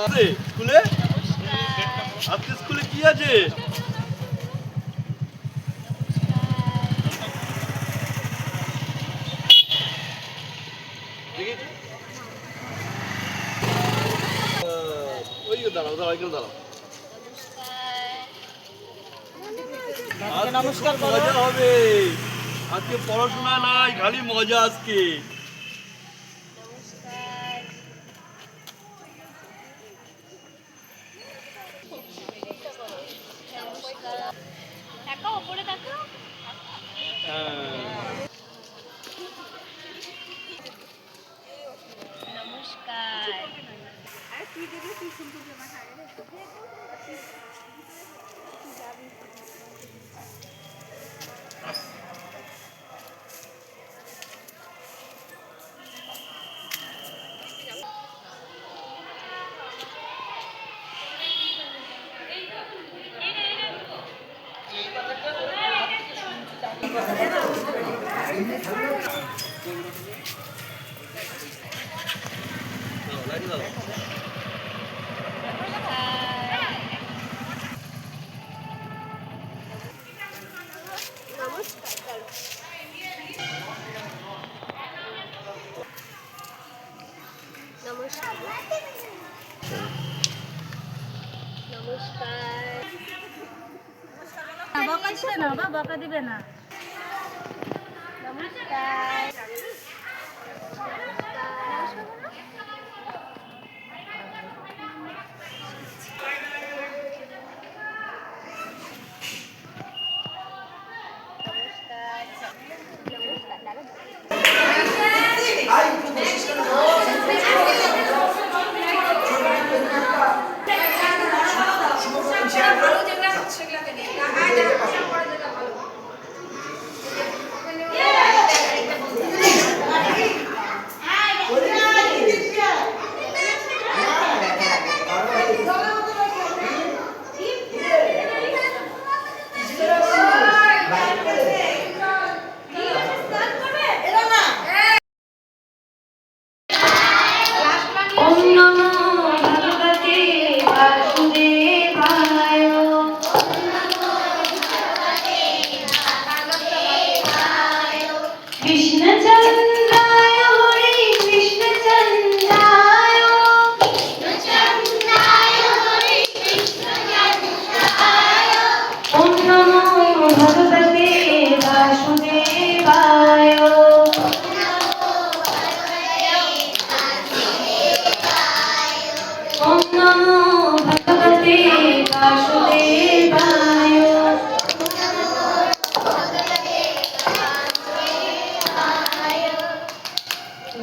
স্কুলে আজকে স্কুলে কি আছে? ওই দাঁড়াও দাঁড়াও এখানে দাঁড়াও। নমস্কার, মজা হবে আজকে, পড়াশোনা নাই, খালি মজা আজকে। বকা দিবে না বাবা, বকা দিবে না। নমস্কার।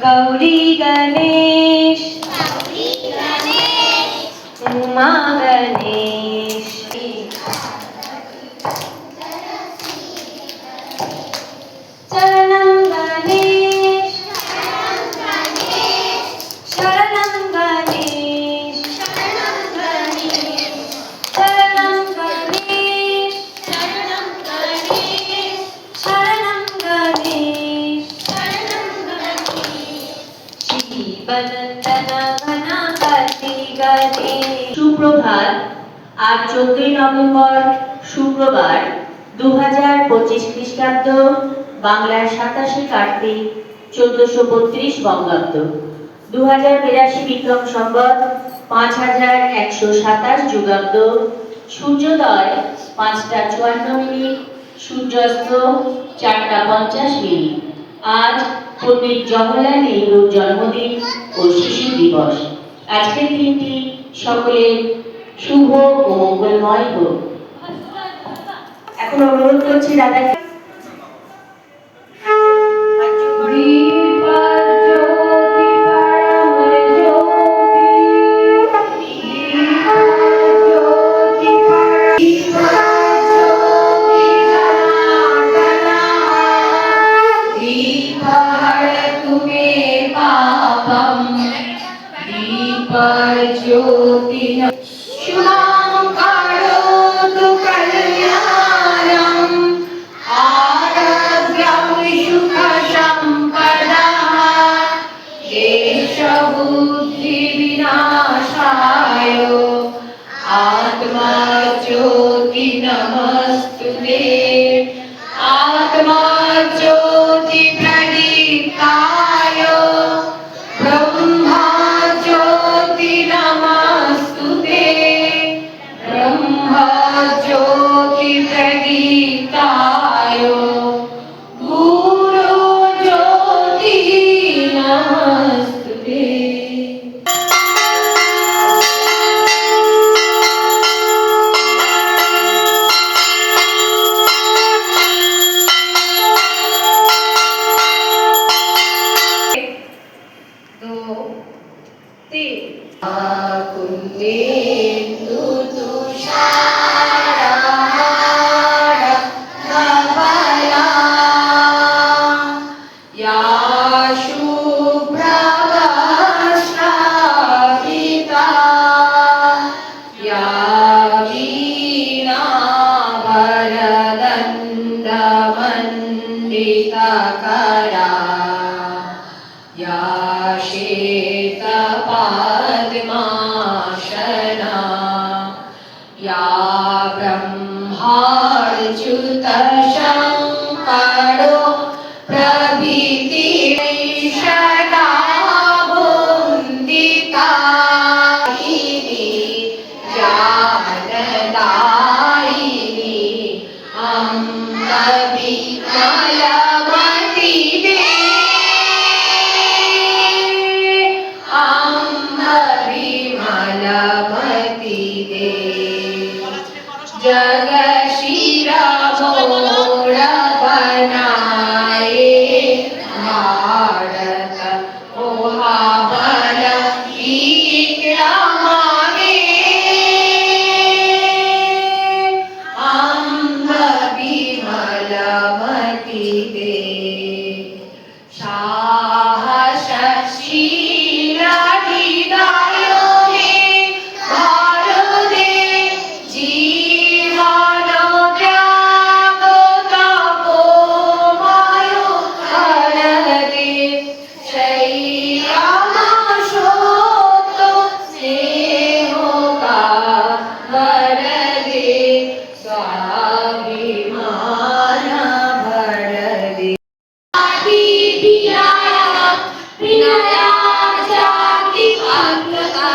गौरी गणेश उमा गणेश शरणं गणेश शरणं गणेश शरणं गणेश शरणं गणेश शरणं गणेश शरणं गणेश সুপ্রভাত। আজ 14 নভেম্বর শুক্রবার 2025 খ্রিস্টাব্দ, বাংলার 27 কার্তিক 1432 বঙ্গাব্দ, 2082 বিক্রম সম্বত 5127 যুগাব্দ। সূর্যোদয় 5টা 54 মিনিট, সূর্যাস্ত 4টা 50 মিনিট। আজ পণ্ডিত জওহরলাল নেহরুর জন্মদিন ও শিশু দিবস। আজকের দিনটি সকলের শুভ ও মঙ্গলময় হোক। এখন অনুরোধ করছি দাদাকে বুদ্ধি বিনাশায় पुण्डितकरा या श्वेतपद्मासना या ब्रह्माच्युतशङ्करो प्रभृतिर्षडा वन्दिता ज्ञानदायिनी अम्बविमलमति दे जग शिरा मोड़ बनाए भारत ओहावन विक्रमावे अम्ब विमलमति दे साहस शील हृदय में भर दे जीवन त्याग तपोमय कर दे शैयम शोक स्नेह का भर दे स्वाभिमान भर दे विनया जाति पात्रता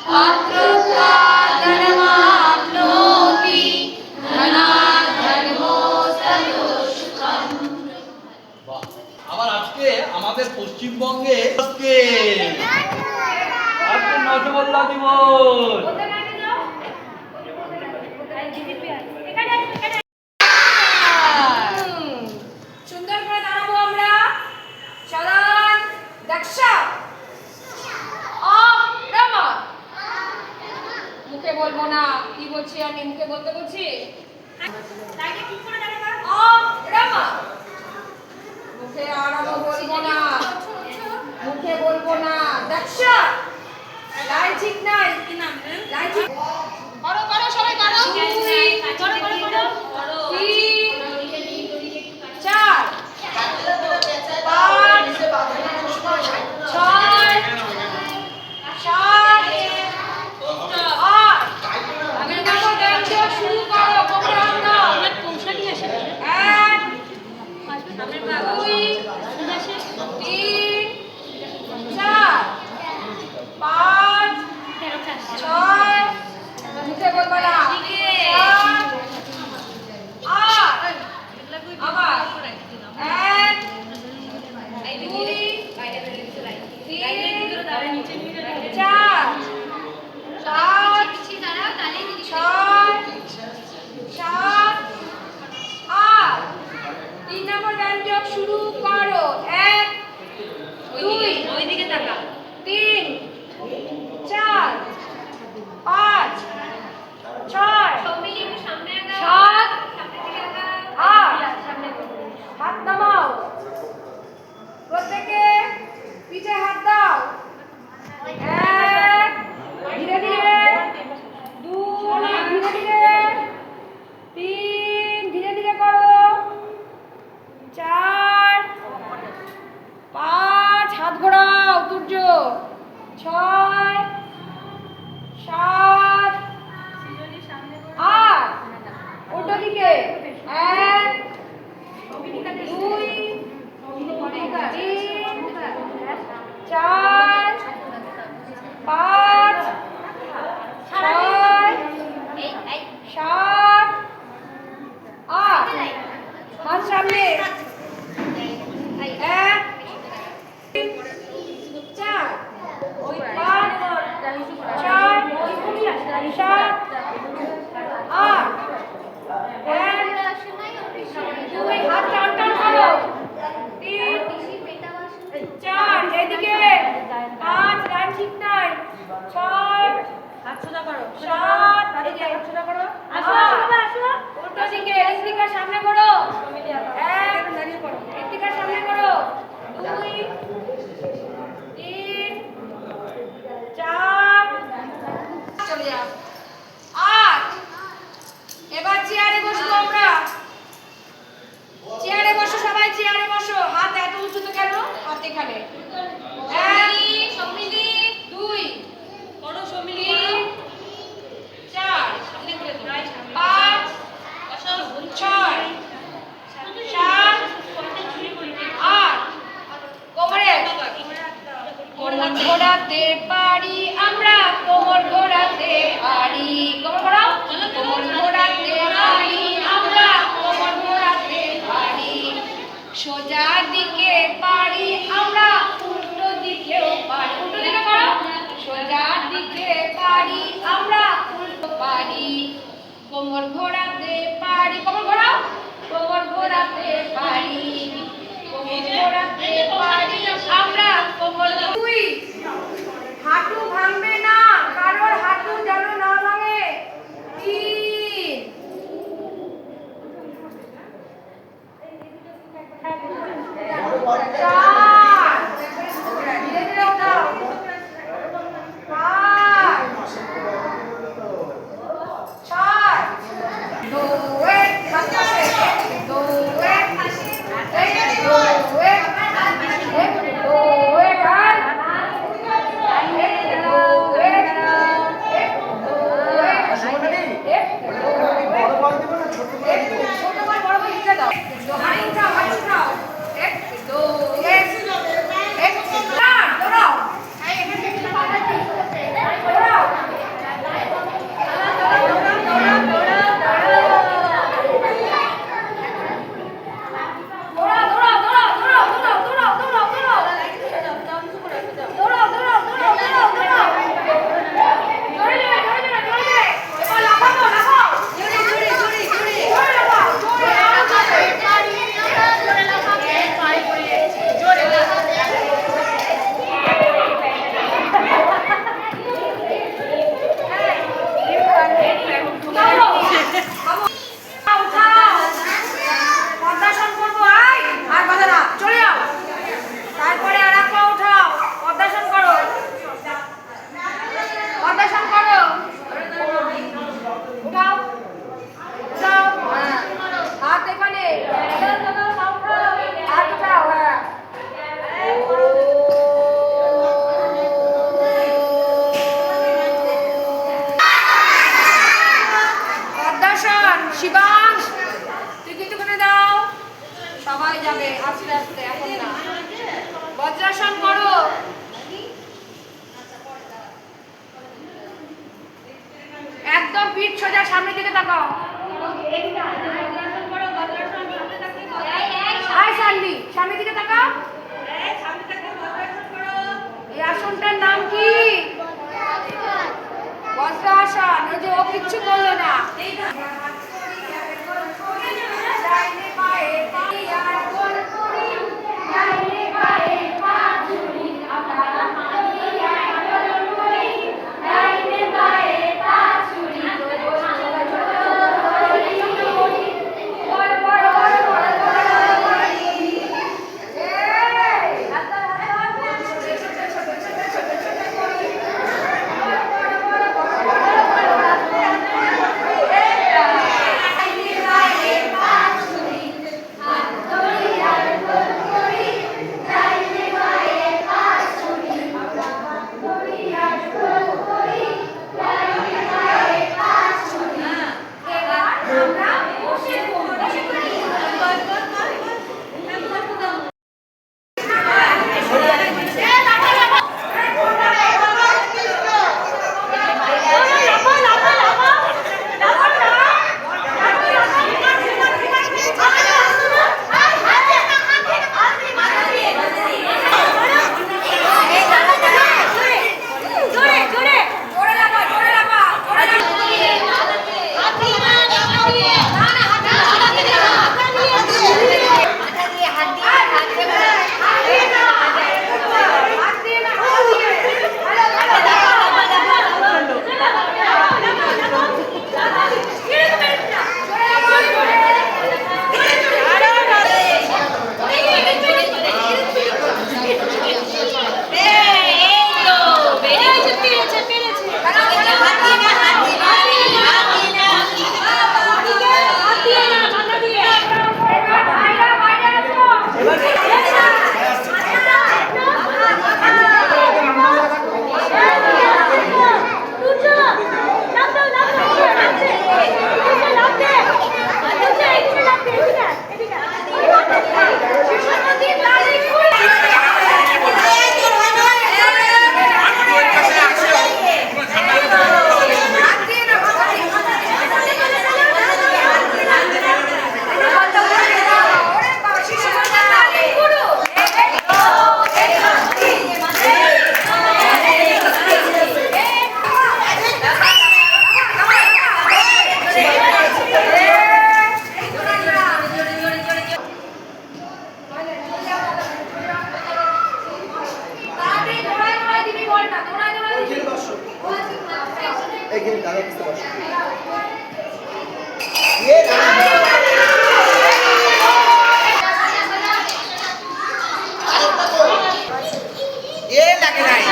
पात्रता धर्माप्नोति धनात् धर्मो सदोषुखम्। আবার আজকে আমাদের পশ্চিমবঙ্গে আজকে নটবল্লা দিবস। সুন্দর করে দাঁড়াবো আমরা সাবধান দক্ষা রামা মুখে বলবো না কি বলছি আমি মুখে বলতে বলছি রামা মুখে আরামো বলবো না মুখে বলবো না দক্ষা লাইন ঠিক নাই লাইন ঠিক করো করো সবাই করো করো করো করো 4 এখানে সম্মিলি দুই করো সম্মিলি তিন চার সামনে করে দাও পাঁচ বসাও ছয় সাত আট কোমরে কোমর ঘোরাতে পারি আমরা কোমর ঘোরাতে পারি কোমর ঘোরাও কোমর ঘোরাতে পারি আমরা কোমর ঘোরাতে পারি সোজা দিকে পারি আমরা উল্টো দিকেও পারি উল্টো দিকে করো সোজা দিকে পারি আমরা উল্টো পারি কোমর ঘোরাতে পারি কোমর ঘোরাও কোমর ঘোরাতে পারি কোমর ঘোরাতে পারি আমরা কোমর দুই হাঁটু ভাঙবে না কারোর হাঁটু যেন না ভাঙে তিন চার ধীরে ধীরে উঠাও পাঁচ ছয় দুয়ে বাতাসে দুয়ে দুয়ে দুয়ে গান তারপরে আর এক পা উঠাও পদ্মাসন করো পদ্মাসন করো উঠাও উঠাও হাত এখানে হাত উঠাও হ্যাঁ পদ্মাসন শিবাংশ তুই কিছুক্ষণে দাও সবাই যাবে আস্তে আস্তে এখন না বজ্রাসন করো একদম পিঠ সোজা সামনের দিকে তাকাও হাই সান্ডি সামনের দিকে তাকাও এই আসনটার নাম কি বজ্রাসন ওই যে ও কিচ্ছু করলো না এখানে দাদা বুঝতে পারছো লাগে নাই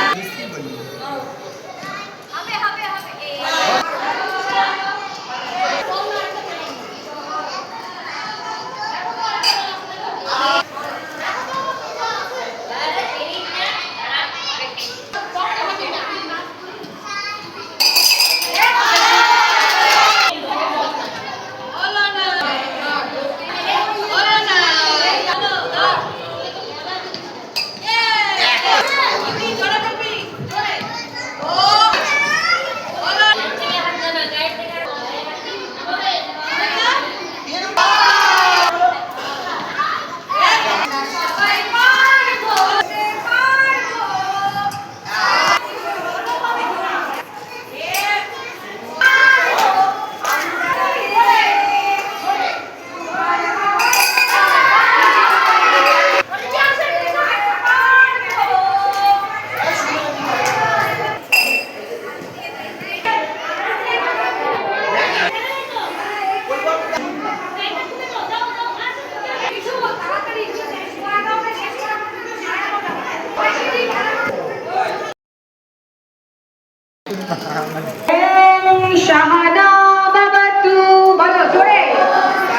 শাহানা বাবাতু বলো জোরে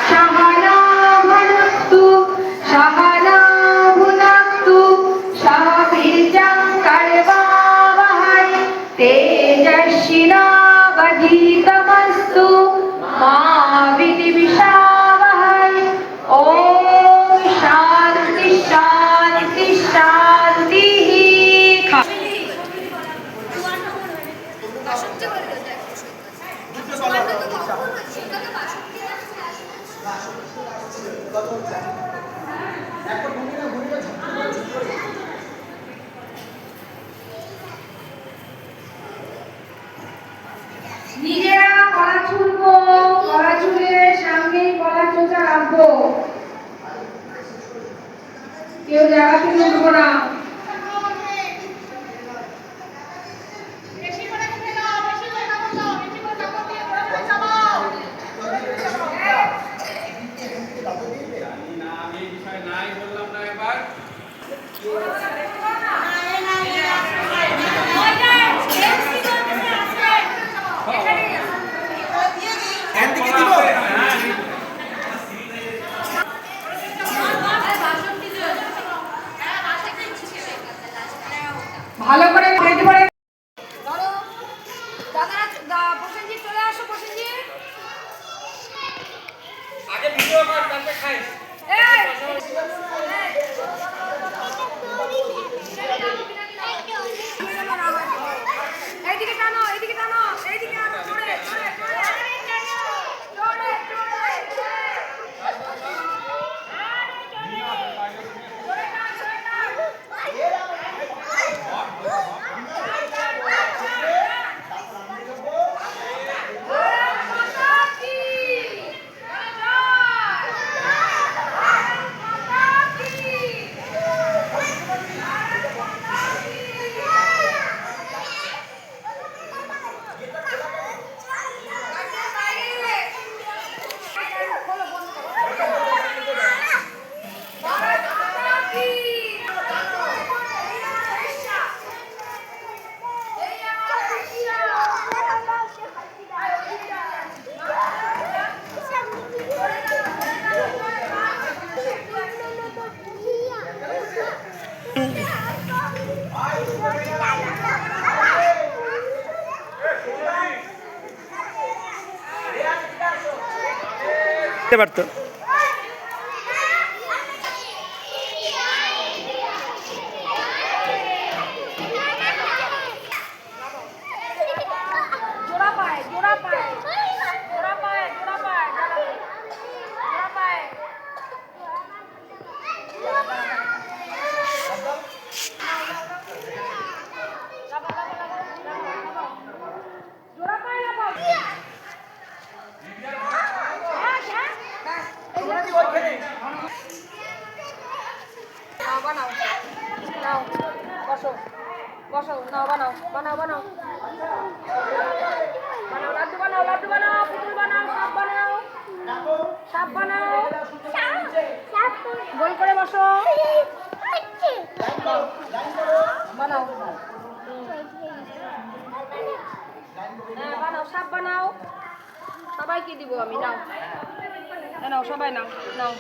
শাহানা ভনতু শাহানা ভুনাতু শাবিজাং কারবাবহাই তেজস্বিনাবধীতমস্তু মা বিদ্বিষাবহাই ওম শান্তি শান্তি শান্তি। নিজেরা কলা ছুলবো, কলা ছুলে সামনেই কলা চোচা রাখবো, কেউ জায়গা থেকে উঠবো না। ভালো করে পেট ভরে ধরো দাদা প্রসেনজি চলে আসো প্রসেনজি আগে ভিডিও কর তারপরে খাই এইদিকে টানো এইদিকে টানো এইদিকে আনো জোরে জোরে জোরে পারতো জোড়া পায় জোড়া পায় জোড়া পায় জোড়া পায় জোড়া পায় জোড়া পায় না বাবা বানাও নাও বসো বসো নাও বানাও বানাও বানাও বানাও লাড্ডু বানাও, লাড্ডু বানাও, পুতুল বানাও, সাপ বানাও, সাপ বানাও, গোল করে বসো, বানাও, হ্যাঁ বানাও, সাপ বানাও, সবাইকে দিব আমি, নাও নাও, সবাই নাও, নাও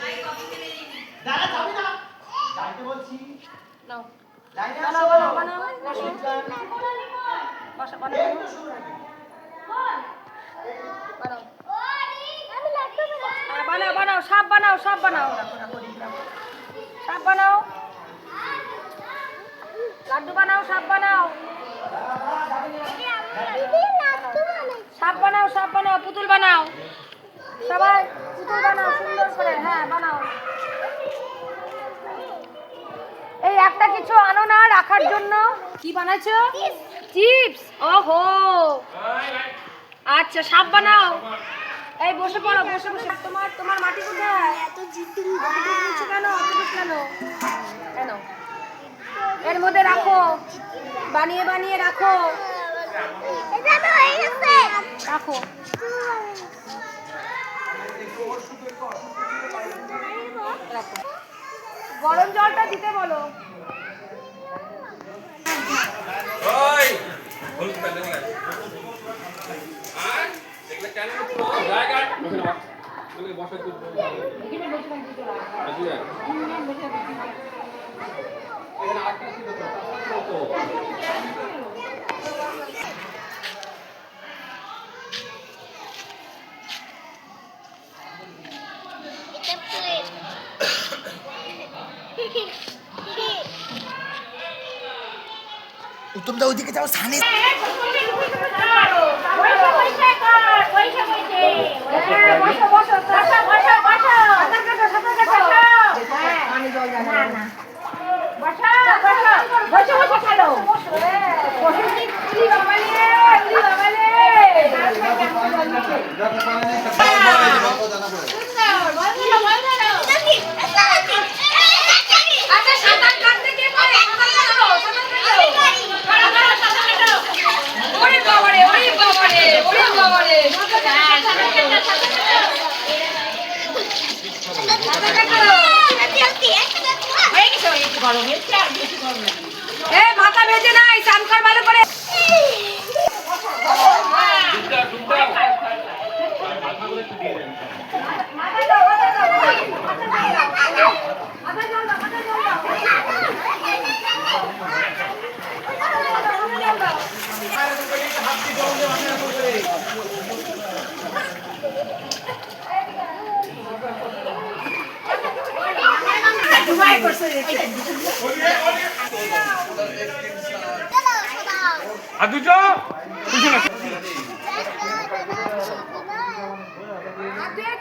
নাও, বানাও বানাও বানাও, বসো, বসো, বানাও বানাও, বানাও বানাও, সাপ বানাও, সাপ বানাও, সাপ বানাও, লাড্ডু বানাও, সাপ বানাও, সাপ বানাও, সাপ বানাও, পুতুল বানাও, সবাই পুতুল বানাও সুন্দর করে, হ্যাঁ বানাও। এই একটা কিছু আনো না রাখার জন্য। কি বানাইছো? চিপস। ওহো, আচ্ছা সাপ বানাও। এই বসে পড়ো, বসে বসে। তোমার তোমার মাটি কোথায়? কেন কেন কেন এর মধ্যে রাখো, বানিয়ে বানিয়ে রাখো, রাখো। গরম জলটা দিতে বলো। উত্তমদা ওইদিকে যাও, সানে মাথা ভেজে নাই, স্নান কর ভালো করে। আর দুটো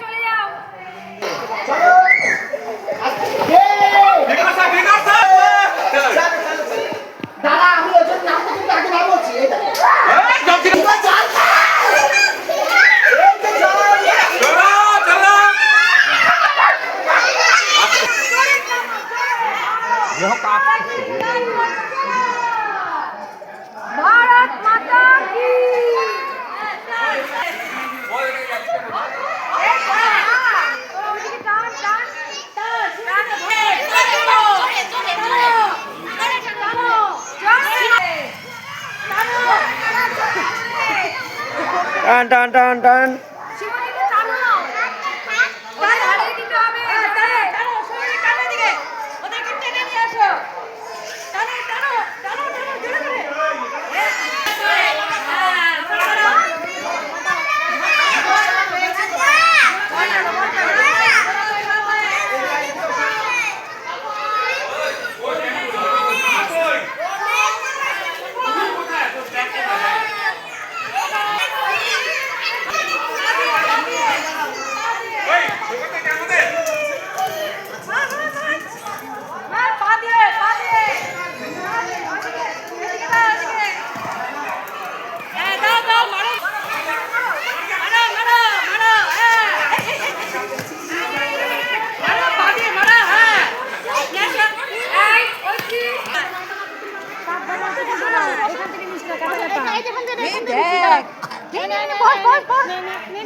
চলে যাও। দাদা আমি ওজন নাম কিন্তু আগে ভালো বলছি। এই দেখো भारत माता की। টান টান টান টান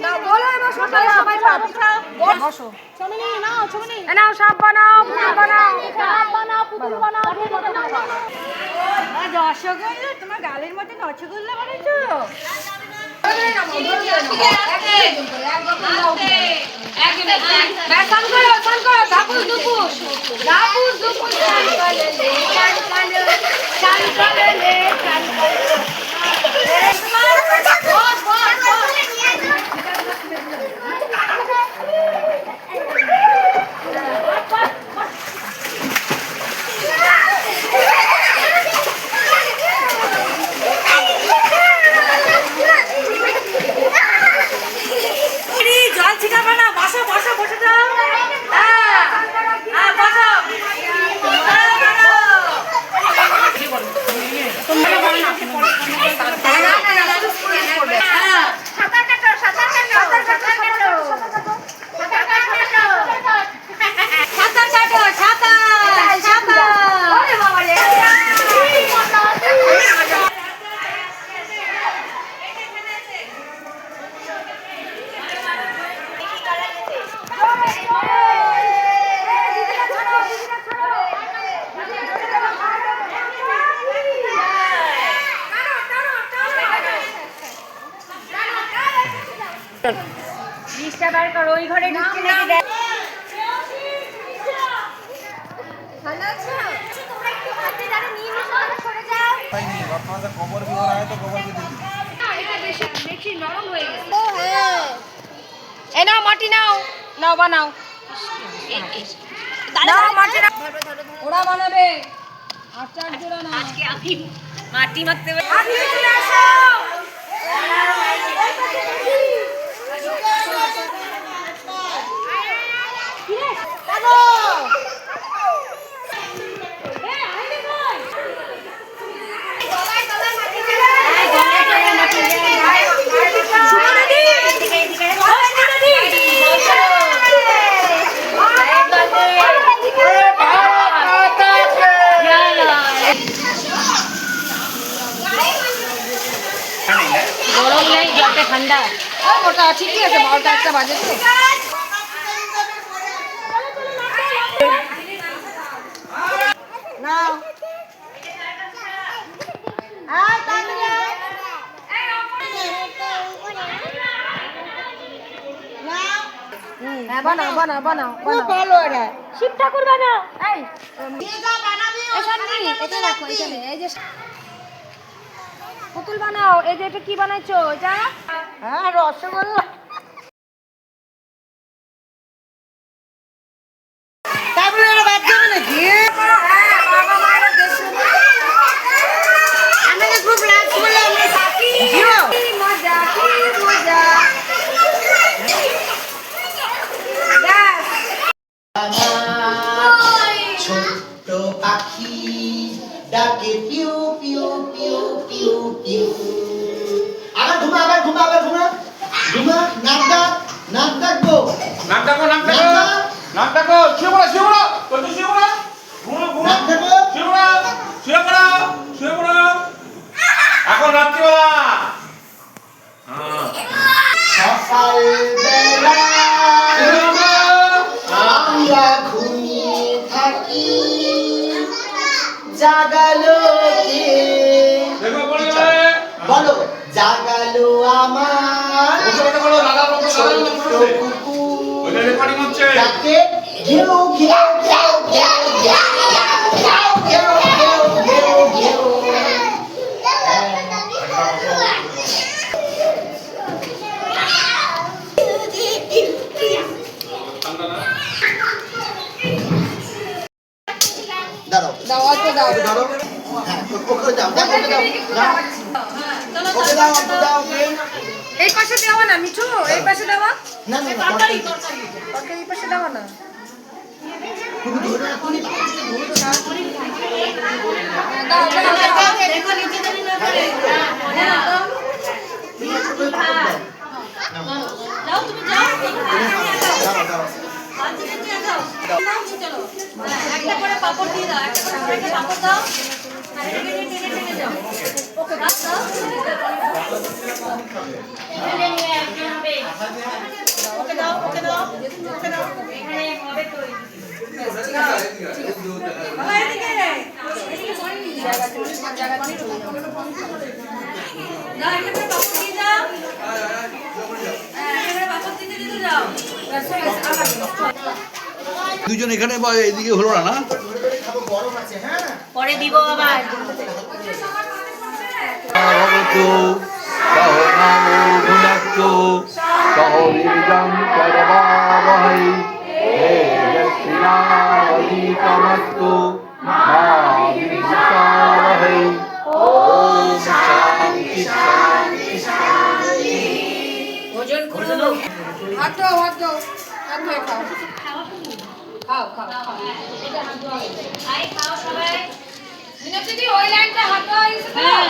না বলো এবার সবাই সবাই বসো নাও সাপ বানাও পুতুল বানাও রসগোল্লা তোমার গালের মধ্যে রসগোল্লা বানাইছো জল ছিটাবে না বসো বসো বসে যাও জিনিসটা বার করো ওই ঘরে ঢুকছে নাকি দেখ ভালো আছো তোমরা একটু হাতে দাঁড়া নিয়ে নিয়ে সরে যাও আপনাদের কবর কি হয় তো কবর কি দিই এটা বেশি বেশি নরম হয়ে গেছে ও হ্যাঁ এই নাও মাটি নাও নাও বানাও নাও মাটি নাও ওরা বানাবে আচার জোড়া না আজকে আমি মাটি মাখতে হবে আপনি চলে আসো গরম নেই জলটা ঠান্ডা ওটা ঠিকই আছে 12টা একটা বাজে তো নাও হ্যাঁ বানাও বানাও বানাও খুব ভালো এটা শিব ঠাকুর বানাও এই এটা রাখো এখানে এই যে পুতুল বানাও এই যে এটা কি বানাইছো এটা হ্যাঁ রসগোল্লা তারপরে এটা বাদ যাবে নাকি বাবা মায়ের দেশে আমাকে খুব লাগছে বলে আমি সাথী মজা কি মজা ছোট্ট পাখি ডাকে পিউ পিউ পিউ পিউ পিউ আবার ঘুমা নাক ডাকবো নাক ডাকো শুয়ে পড়ো তুই শুয়ে পড়ো ঘুমো নাক ডাকবো শুয়ে পড়ো এখন রাত্রিবেলা সকাল বেলা আমরা ঘুমিয়ে থাকি জাগালো কে দেখো বলো জাগালো আমার ছোট্ট কুকুর রেকর্ডিং হচ্ছে ডাকে ঘেউ ঘেউ ঘেউ ঘেউ ঘেউ ঘেউ ঘেউ ঘেউ দাঁড়াও দাও অল্প দাও ধরো হ্যাঁ ওকে দাও দাও ওকে দাও এই পাশে দেওয়া না মিঠু এই পাশে দেওয়া না না তরকারি এই পাশে দেওয়া না তুমি ধরে না তুমি দাও দেখো নিচে দেরি না করে যাও তুমি যাও দাও আজকে নিচে যাও চলো একটা করে পাপড় দিয়ে দাও একটা করে পাপড় দাও দুজন এখানে বা এদিকে হলো না না গরম আছে হ্যাঁ পরে দিব আবার ভগবতু সহনামো সহবীর্যং করবাবহৈ তেজস্বিনাবধীতমস্তু মা বিদ্বিষাবহৈ ওম শান্তি শান্তি শান্তি। ভোজন করো হাত দাও হাত দাও হাত ধুয়ে খাও খাও খাও খাও আই খাও সবাই মিনতি দি ওই লাইনটা হাত দাও ইসে খাও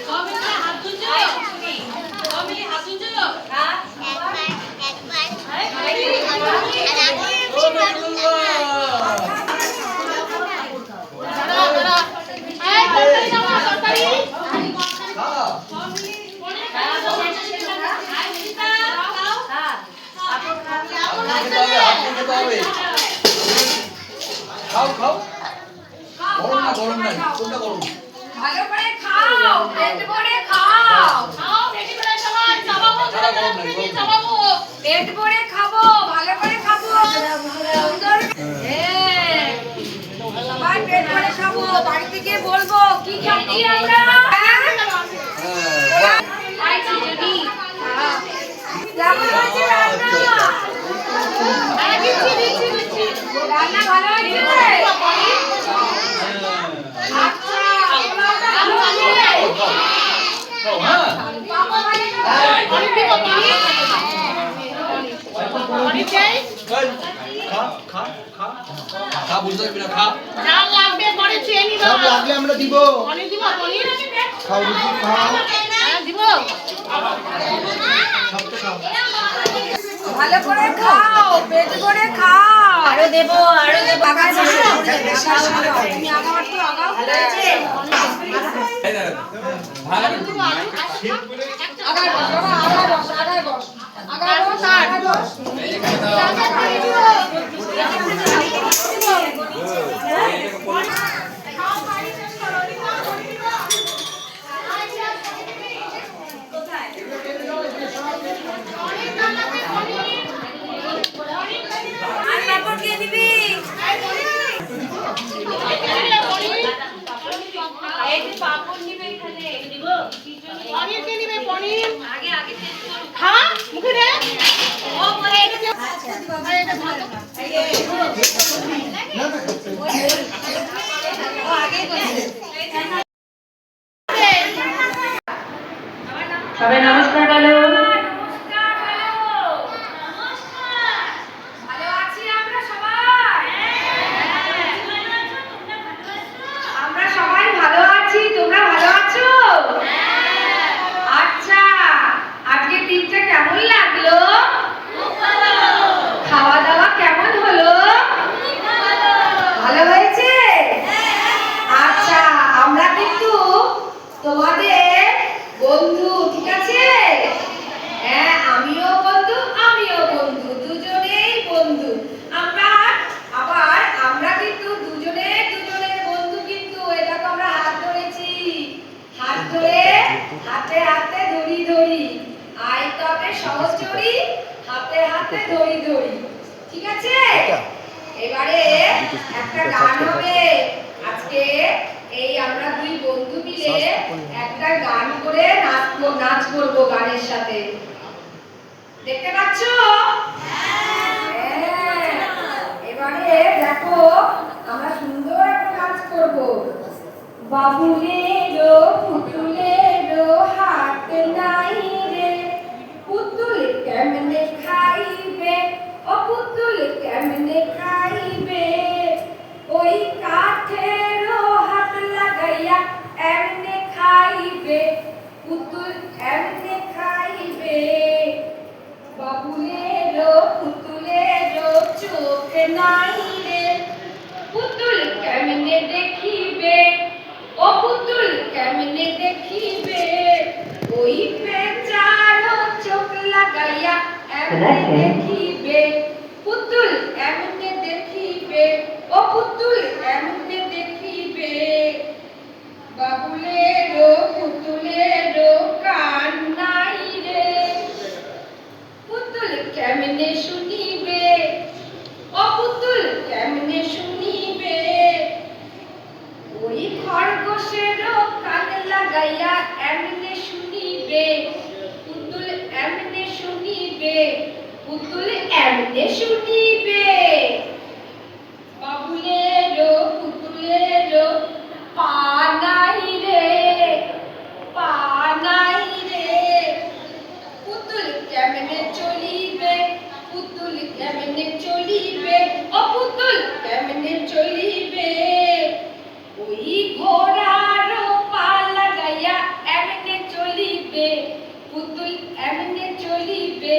কবে হাত ধুছো কবে হাত ধুছো হ্যাঁ খাও খাও গরম না গরম নাই কোনটা গরম ভালো করে খাও পেট ভরে খাও খাও বেশি করে সবাই চাবাবো চাবাবো পেট ভরে খাবো ভালো করে খাবো সুন্দর সবাই পেট ভরে খাবো বাড়িতে গিয়ে বলবো কি খাচ্ছি আমরা আইছি যদি কেমন হয়েছে রান্না রান্না ভালো হয়েছে আচ্ছা ভালো আছে পাপা ভালো খা বুঝতে পারবি না খা চাল লাগবে পরে চেয়ে নিব সব লাগলে আমরা দিব পনির দিব পনির খাও রুটি খাও দিব সব তো খাও ভালো করে খাও পেট ভরে খাও আরো দেব আগায় বসো তুমি আগাবার তো আগাও ভালো হয়েছে আগায় বস বাবা আগায় বস আগায় বস আগায় বস আর তারপর কে দিবি এই যে পাপড় নিবে এখানে দিব পনির কে নিবে পনির আগে আগে টেস্ট করো খা মুখে দে ও বলে এটা এটা ভালো ও আগে বসে সবাই নমস্কার বলো ভালো আছি আমরা সবাই আমরা সবাই ভালো আছি তোমরা ভালো আছো আচ্ছা আজকে দিনটা কেমন লাগলো খাওয়া দাওয়া কেমন হলো ভালো হয়েছে আচ্ছা আমরা কিন্তু তোমাদের বন্ধু ঠিক আছে হ্যাঁ আমিও বন্ধু দুজনেই বন্ধু আমরা কিন্তু দুজনের বন্ধু কিন্তু এটাকে আমরা হাত ধরেছি হাত ধরে হাতে হাতে ধরি আই তবে সহচরি হাতে হাতে ধরি ঠিক আছে এবারে একটা গান হবে আজকে এই আমরা দুই বন্ধু মিলে একটা গান করে নাচ করবো গানের সাথে দেখতে পাচ্ছ হ্যাঁ এবারে দেখো আমরা সুন্দর একটা নাচ করব বাবুলেরও পুতুলেরও হাত নাই রে পুতুল কেমনে খাইবে ও পুতুল কেমনে খাইবে ওই কাঠেরও হাত লাগাইয়া এমনে খাইবে পুতুল এমনে খাইবে বাবুলেরও পুতুলেরও চোখ নাই রে পুতুল কেমনে দেখিবে ও পুতুল কেমনে দেখিবে ওই বেচার চোখ লাগাইয়া এমনে দেখিবে পুতুল এমনে দেখিবে ও পুতুল এমনে দেখিবে বাবুলেরও পুতুলেরও কান নাই রে পুতুল কেমনে শুনিবে ও পুতুল কেমনে শুনিবে ওই খরগোশেরও কান লাগাইয়া এমনে শুনিবে পুতুল এমনে শুনিবে পুতুল এমনে শুনিবে বাবুলেরও পুতুলেরও পা নাই রে পা নাই রে পুতুল কেমনে চলিবে পুতুল কেমনে চলিবে ও পুতুল কেমনে চলিবে ওই ঘোড়ারও পা লাগাইয়া এমনে চলিবে পুতুল এমনে চলিবে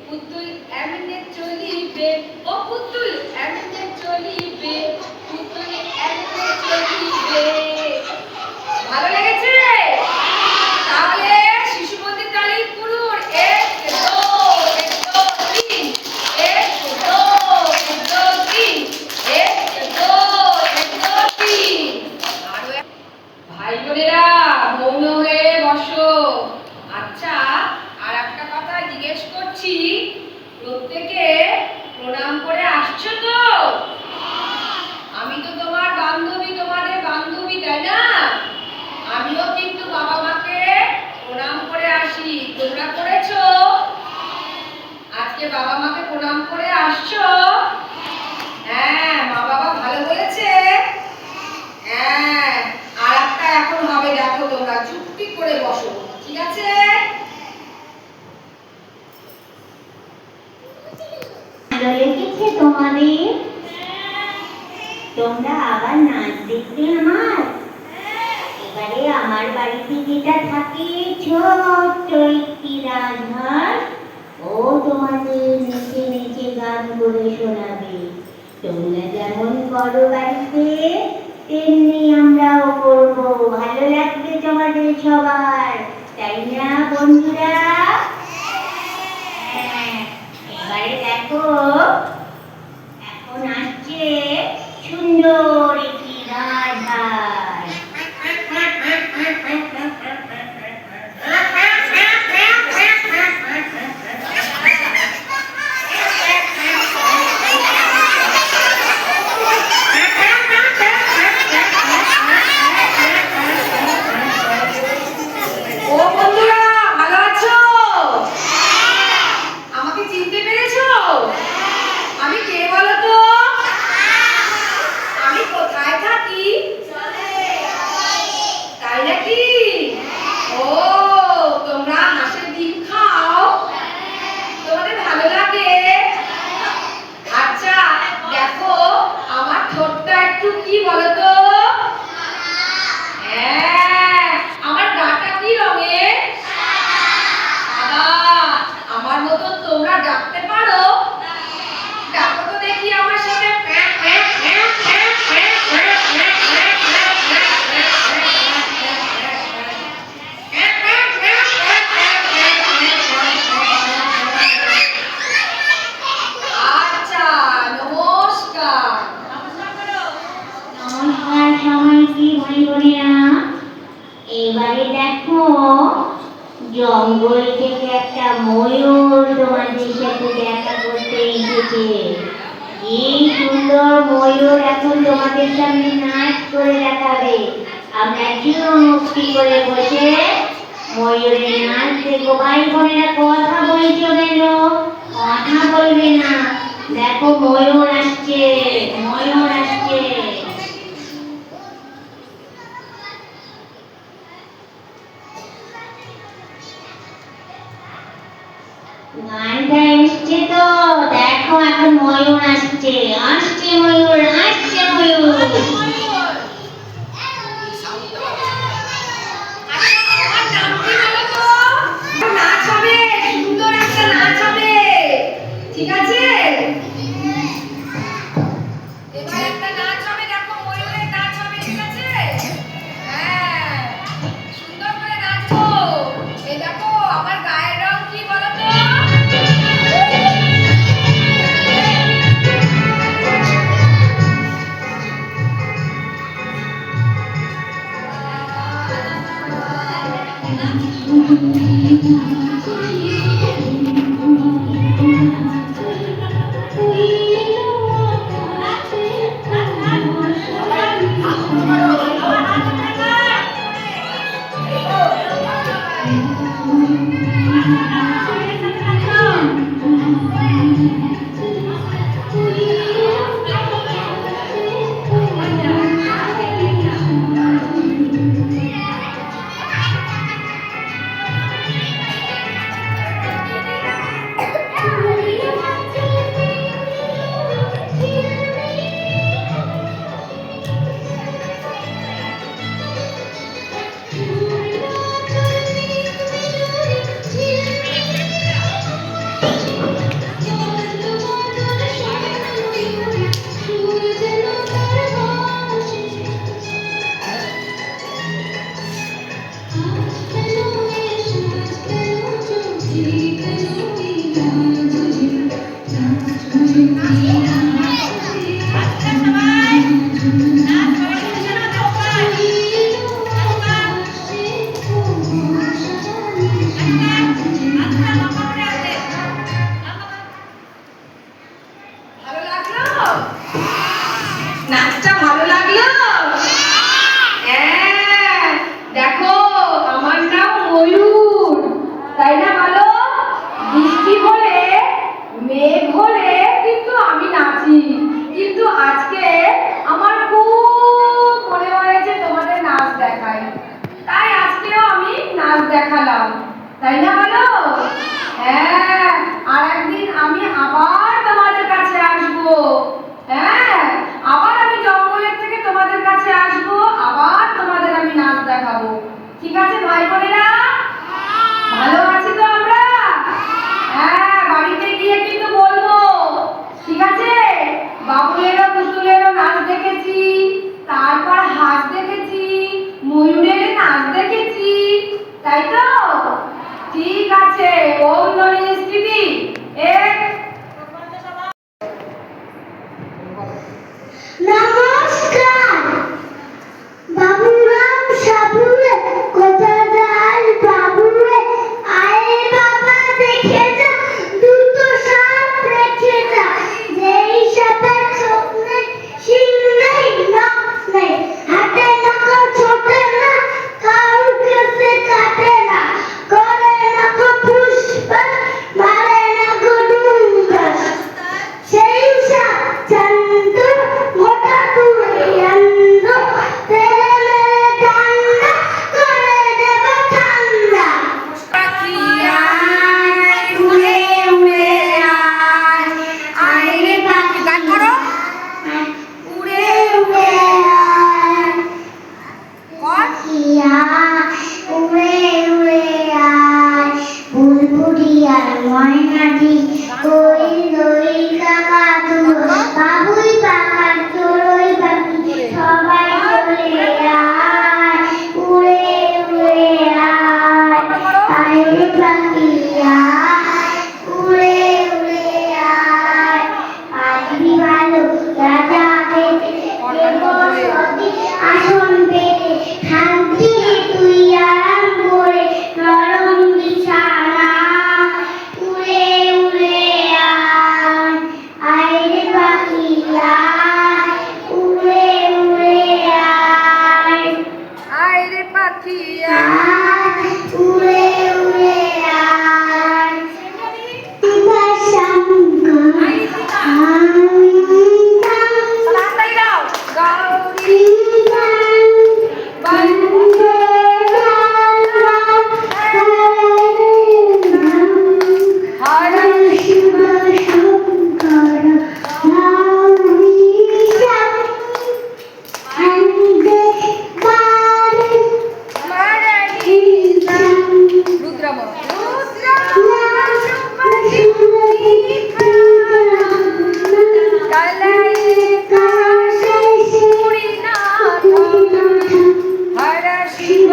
পুতুল এমনে চলিবে ও পুতুল এমনে চলিবে পুতুল এমনে চলিবে ভালো লেগেছে তাহলে শিশু মন্দির তালিম করুন 1 2 3 1 2 3 1 2 3 আরো ভাই বোনেরা মৌন হয়ে বসো আচ্ছা আর একটা কথা জিজ্ঞেস করছি প্রত্যেকে প্রণাম করে আসছো তো আমি তো তোমার বান্ধবী তোমাদের বান্ধবী তাই না আমিও কিন্তু বাবা মাকে প্রণাম করে আসি তোমরা করেছো আজকে বাবা মাকে প্রণাম করে আসছো হ্যাঁ মা বাবা ভালো বলেছে হ্যাঁ আর একটা এখন হবে দেখো তোমরা চুপটি করে বসো ঠিক আছে ভালো লেগেছে তোমাদের? তোমরা আবার নাচ দেখবে আমার? এবারে আমার বাড়িতে যেটা থাকে ছোট্ট একটি রাজহাঁস ও তোমাদের নেচে নেচে গান করে শোনাবে। তোমরা যেমন করো বাড়িতে তেমনি আমরাও করবো। ভালো লাগবে তোমাদের সবার, তাই না বন্ধুরা? হ্যাঁ, এবারে দেখো এখন আসছে সুন্দর একটি রাজহাঁস। ও বন্ধুরা ভালো আছো আমাকে চিনতে পেরেছো আমি কে বলো তো আমি কোথায় থাকি তাই নাকি ও তোমরা হাঁসের ডিম খাও তোমাদের ভালো লাগে আচ্ছা দেখো আমার ঠোঁটটা একটু কি বলো তো হ্যাঁ আমার গাটা কি রঙের সাদা আমার মতো তোমরা ডাকতে পারো ডাকো তো দেখি আমার সাথে আচ্ছা নমস্কার নমস্কার সবাইকে ভাই বোনেরা। এবারে দেখো জঙ্গল থেকে একটা ময়ূর তোমাদের সাথে দেখা করতে এসেছে। এই সুন্দর ময়ূর এখন তোমাদের সামনে নাচ করে দেখাবে। আমরা চুপটি করে বসে ময়ূরের নাচ দেখবো। ভাই বোনেরা কথা বলছো কেন? কথা বলবে না। দেখো ময়ূর আসছে, ময়ূর আসছে। গানটা এসছে তো দেখো এখন ময়ূর আসছে, আসছে ময়ূর, আসছে ময়ূর। আমার নাম কি বলো তো নাচ হবে সুন্দর একটা নাচ হবে ঠিক আছে এবার একটা নাচ হবে দেখো ময়ূরের নাচ হবে ঠিক আছে হ্যাঁ তাই তো? ঠিক আছে, ওম ধ্বনির স্থিতি এক। নমস্কার বাবুরাম সাবুরে কোথায় বাবুরে আয়ে বাবা দেখে যা দুটো সাপ রেখে যা যেই সাপের চোখ নেই শিং নেই নখ নেই হাতে নখ ছোটে না কাউকে সে কাটে না করে না কো পুষ্পা মারে না কো ডুম্বা সেই সাপ চন্দ্র মোটা তুই অন্ধ তেরে মেরে ঠান্ডা করে দেব ঠান্ডা পাখি আয় উড়ে উড়ে আয়, আয় রে পাখি, গান করো। উড়ে উড়ে আয়, কর। ইয়া উড়ে উড়ে আয় বুলবুলি আর ময়নাটি কই লই কাকা তুই বাবুই পাখার চড়ুই পাখি সবাই চলে আয় উড়ে উড়ে আয় আয় রে পাখি আয় উড়ে উড়ে আয় আসবি ভালো রাজা পেতে সতী আসন পেতে শান্তি তুই আরাম করে নরম বিছানা উড়ে উড়ে আয় আয় রে পাখি আয় উড়ে উড়ে আয় আয় রে পাখি আয়। আয় উড়ে উড়ে আয় শঙ্কর তাড়াতাড়ি দাও। গৌরী বন্দে হর শিব শঙ্কর মারি রুদ্রম হর শিব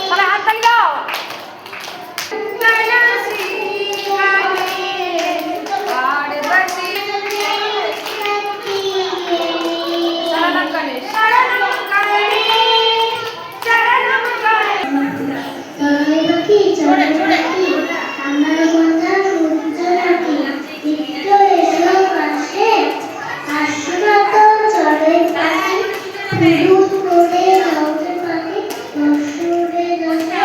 তাহলে হাততালি দাও। পার্বতী শরণম গণেশ শরণম গণেশ শরণম গণেশ। আমার মনটা সূর্য নাকি একটু এসো কাছে আসো তো চলে পাখি দুধ করে যাওতে পাখি মশুরে যাবে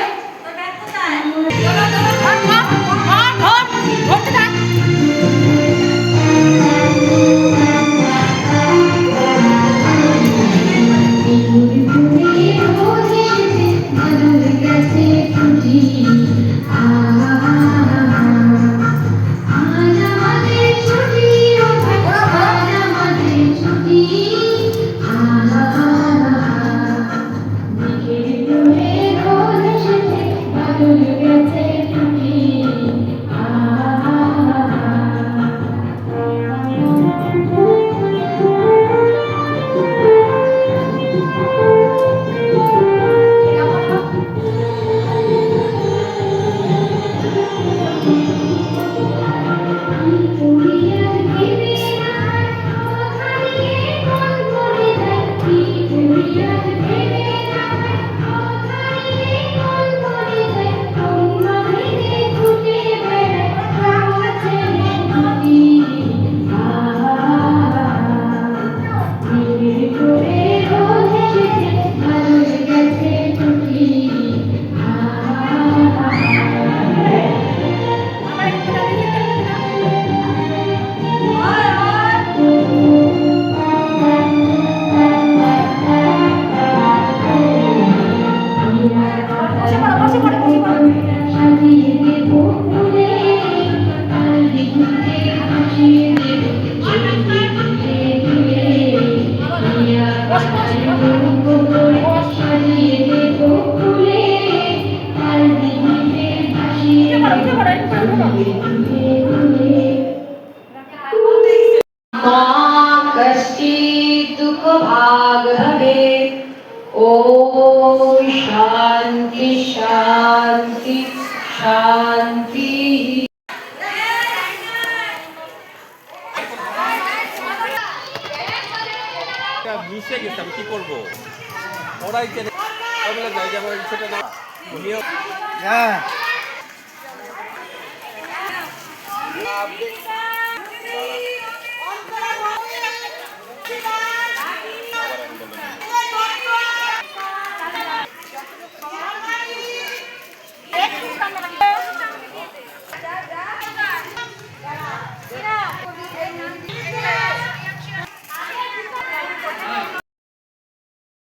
মিশে গেছে, আমি কি করবো? ওরাই চেনে বলে যাই যাবো সেটা না উনিও হ্যাঁ আপনি